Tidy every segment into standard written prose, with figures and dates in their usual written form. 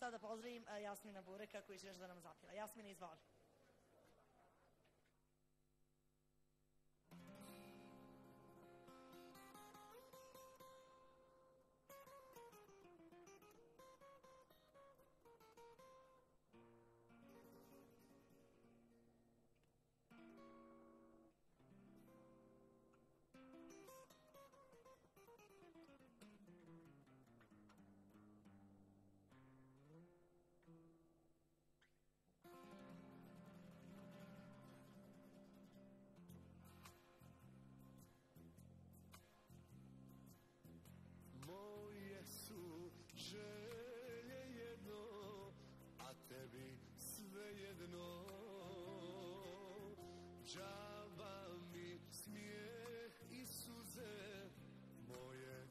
sada pozdravim Jasmina Bureka koji će još da nam zapila. Jasmina, izvoli. Moje su želje jedno, a tebi sve jedno. Džaba mi smijeh i suze, moje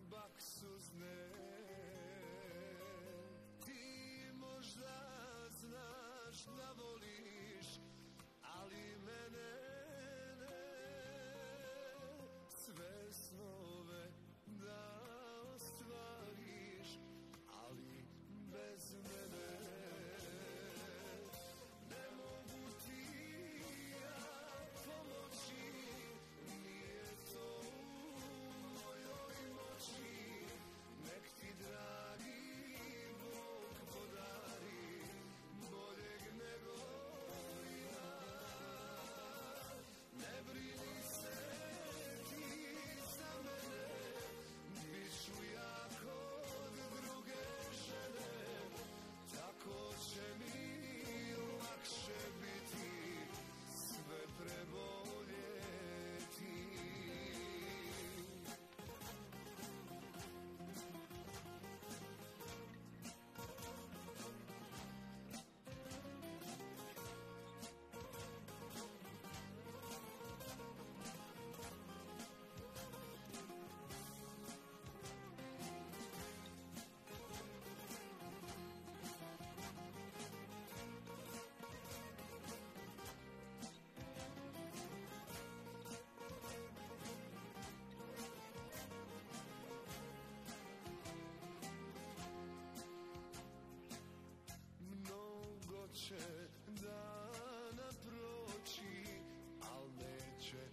baksuzne. Ti možda znaš da voliš, ali mene ne. Sve snove da ostvariš, ali bez mene ne mogu ti ja pomoći, nije to u mojoj moći. Nek ti dragi Bog podari boljeg nego ja. Ne brini se ti za mene, biću ja kod druge žene, tako će mi lakše biti sve preboljeti. Će dana proći, al neće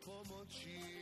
pomoći.